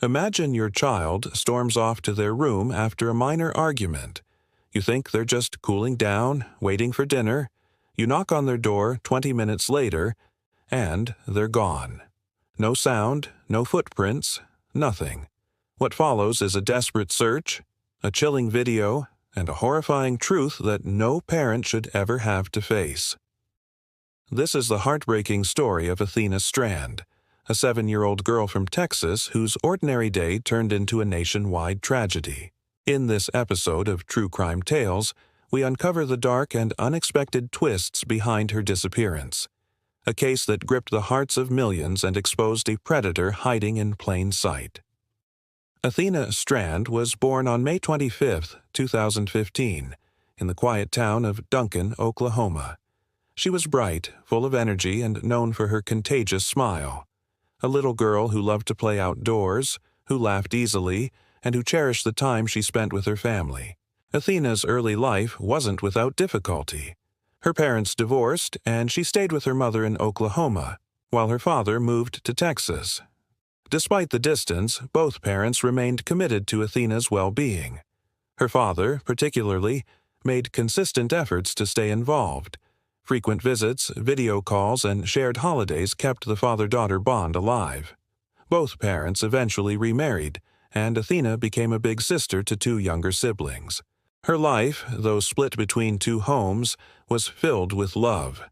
Imagine your child storms off to their room after a minor argument. You think they're just cooling down, waiting for dinner. You knock on their door 20 minutes later, and they're gone. No sound, no footprints, nothing. What follows is a desperate search, a chilling video, and a horrifying truth that no parent should ever have to face. This is the heartbreaking story of Athena Strand, a 7-year-old girl from Texas whose ordinary day turned into a nationwide tragedy. In this episode of True Crime Tales, we uncover the dark and unexpected twists behind her disappearance, a case that gripped the hearts of millions and exposed a predator hiding in plain sight. Athena Strand was born on May 25, 2015, in the quiet town of Duncan, Oklahoma. She was bright, full of energy, and known for her contagious smile. A little girl who loved to play outdoors, who laughed easily, and who cherished the time she spent with her family. Athena's early life wasn't without difficulty. Her parents divorced, and she stayed with her mother in Oklahoma, while her father moved to Texas. Despite the distance, both parents remained committed to Athena's well-being. Her father, particularly, made consistent efforts to stay involved. Frequent visits, video calls, and shared holidays kept the father-daughter bond alive. Both parents eventually remarried, and Athena became a big sister to 2 younger siblings. Her life, though split between 2 homes, was filled with love.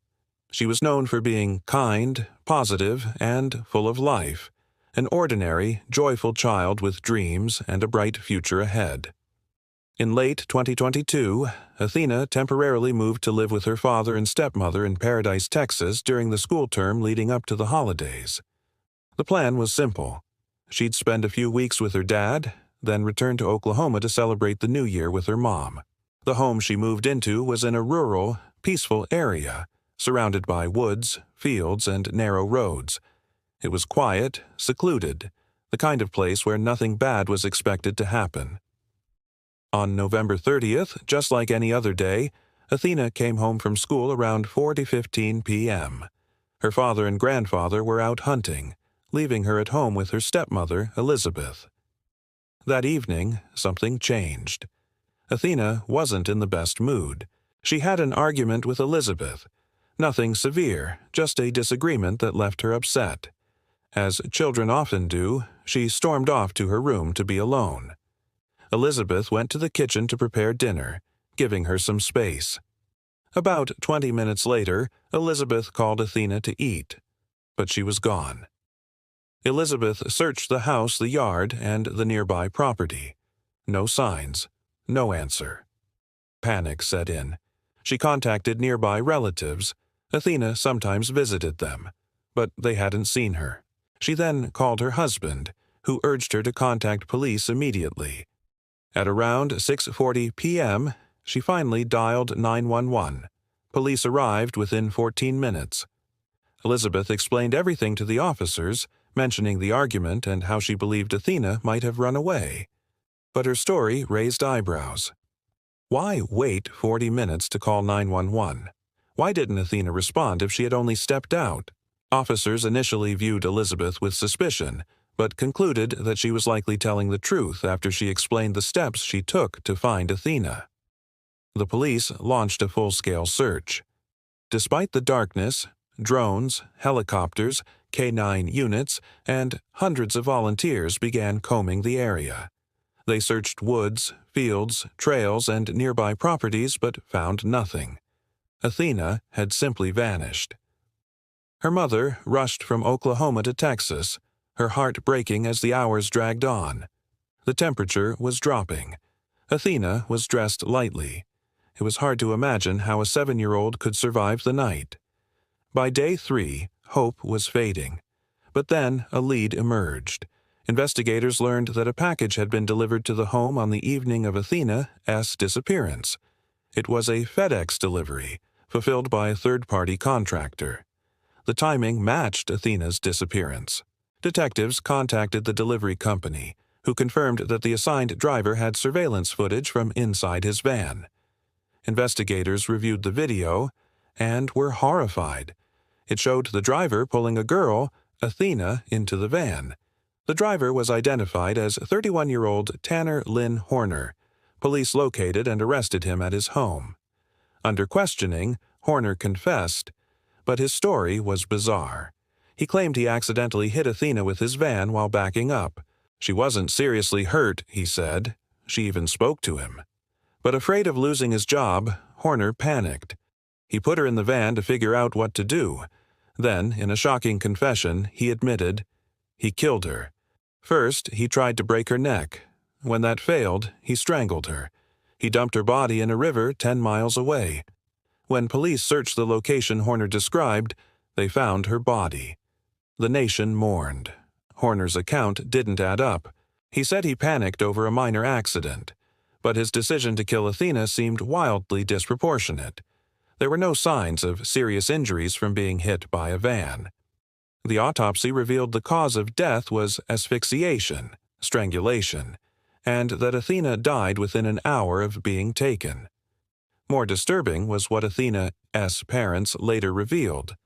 She was known for being kind, positive, and full of life, an ordinary, joyful child with dreams and a bright future ahead. In late 2022, Athena temporarily moved to live with her father and stepmother in Paradise, Texas during the school term leading up to the holidays. The plan was simple. She'd spend a few weeks with her dad, then return to Oklahoma to celebrate the new year with her mom. The home she moved into was in a rural, peaceful area, surrounded by woods, fields, and narrow roads. It was quiet, secluded, the kind of place where nothing bad was expected to happen. On November 30th, just like any other day, Athena came home from school around 4:15 p.m. Her father and grandfather were out hunting, leaving her at home with her stepmother, Elizabeth. That evening, something changed. Athena wasn't in the best mood. She had an argument with Elizabeth. Nothing severe, just a disagreement that left her upset. As children often do, she stormed off to her room to be alone. Elizabeth went to the kitchen to prepare dinner, giving her some space. About 20 minutes later, Elizabeth called Athena to eat, but she was gone. Elizabeth searched the house, the yard, and the nearby property. No signs, no answer. Panic set in. She contacted nearby relatives. Athena sometimes visited them, but they hadn't seen her. She then called her husband, who urged her to contact police immediately. At around 6:40 p.m., she finally dialed 911. Police arrived within 14 minutes. Elizabeth explained everything to the officers, mentioning the argument and how she believed Athena might have run away. But her story raised eyebrows. Why wait 40 minutes to call 911? Why didn't Athena respond if she had only stepped out? Officers initially viewed Elizabeth with suspicion, but concluded that she was likely telling the truth after she explained the steps she took to find Athena. The police launched a full-scale search. Despite the darkness, drones, helicopters, K-9 units, and hundreds of volunteers began combing the area. They searched woods, fields, trails, and nearby properties but found nothing. Athena had simply vanished. Her mother rushed from Oklahoma to Texas, her heart breaking as the hours dragged on. The temperature was dropping. Athena was dressed lightly. It was hard to imagine how a 7-year-old could survive the night. By day 3, hope was fading. But then a lead emerged. Investigators learned that a package had been delivered to the home on the evening of Athena's disappearance. It was a FedEx delivery, fulfilled by a third-party contractor. The timing matched Athena's disappearance. Detectives contacted the delivery company, who confirmed that the assigned driver had surveillance footage from inside his van. Investigators reviewed the video and were horrified. It showed the driver pulling a girl, Athena, into the van. The driver was identified as 31-year-old Tanner Lynn Horner. Police located and arrested him at his home. Under questioning, Horner confessed, but his story was bizarre. He claimed he accidentally hit Athena with his van while backing up. She wasn't seriously hurt, he said. She even spoke to him. But afraid of losing his job, Horner panicked. He put her in the van to figure out what to do. Then, in a shocking confession, he admitted he killed her. First, he tried to break her neck. When that failed, he strangled her. He dumped her body in a river 10 miles away. When police searched the location Horner described, they found her body. The nation mourned. Horner's account didn't add up. He said he panicked over a minor accident, but his decision to kill Athena seemed wildly disproportionate. There were no signs of serious injuries from being hit by a van. The autopsy revealed the cause of death was asphyxiation, strangulation, and that Athena died within an hour of being taken. More disturbing was what Athena's parents later revealed.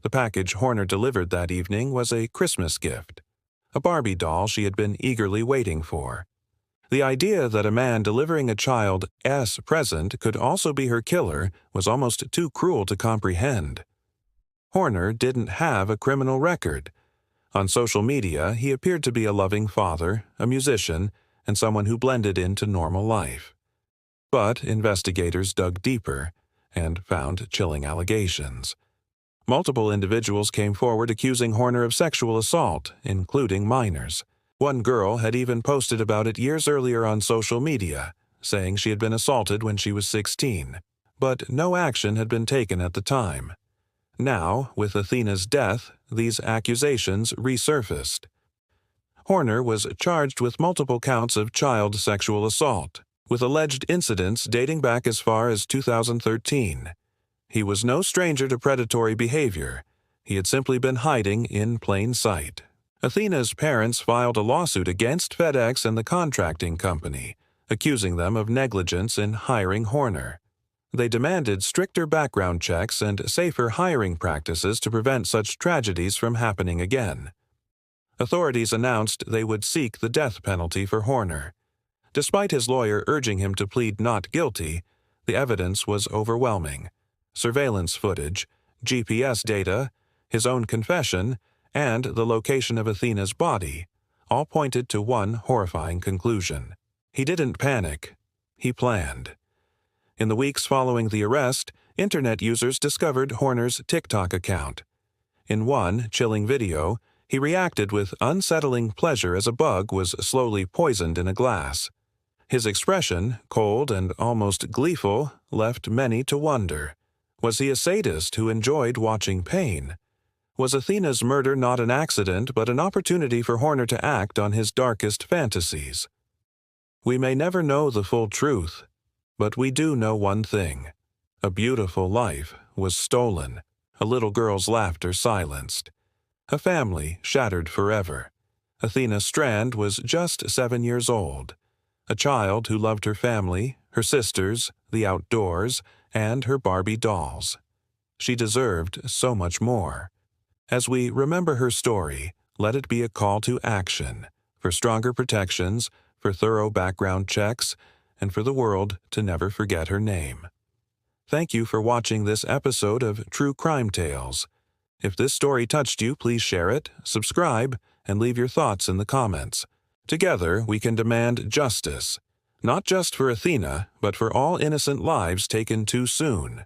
The package Horner delivered that evening was a Christmas gift, a Barbie doll she had been eagerly waiting for. The idea that a man delivering a child's present could also be her killer was almost too cruel to comprehend. Horner didn't have a criminal record. On social media, he appeared to be a loving father, a musician, and someone who blended into normal life. But investigators dug deeper and found chilling allegations. Multiple individuals came forward accusing Horner of sexual assault, including minors. One girl had even posted about it years earlier on social media, saying she had been assaulted when she was 16. But no action had been taken at the time. Now, with Athena's death, these accusations resurfaced. Horner was charged with multiple counts of child sexual assault, with alleged incidents dating back as far as 2013. He was no stranger to predatory behavior. He had simply been hiding in plain sight. Athena's parents filed a lawsuit against FedEx and the contracting company, accusing them of negligence in hiring Horner. They demanded stricter background checks and safer hiring practices to prevent such tragedies from happening again. Authorities announced they would seek the death penalty for Horner. Despite his lawyer urging him to plead not guilty, the evidence was overwhelming. Surveillance footage, GPS data, his own confession, and the location of Athena's body all pointed to one horrifying conclusion. He didn't panic. He planned. In the weeks following the arrest, internet users discovered Horner's TikTok account. In one chilling video, he reacted with unsettling pleasure as a bug was slowly poisoned in a glass. His expression, cold and almost gleeful, left many to wonder. Was he a sadist who enjoyed watching pain? Was Athena's murder not an accident but an opportunity for Horner to act on his darkest fantasies? We may never know the full truth, but we do know one thing. A beautiful life was stolen, a little girl's laughter silenced, a family shattered forever. Athena Strand was just 7 years old, a child who loved her family, her sisters, the outdoors, and her Barbie dolls. She deserved so much more. As we remember her story, let it be a call to action, for stronger protections, for thorough background checks, and for the world to never forget her name. Thank you for watching this episode of True Crime Tales. If this story touched you, please share it, subscribe, and leave your thoughts in the comments. Together, we can demand justice, not just for Athena, but for all innocent lives taken too soon.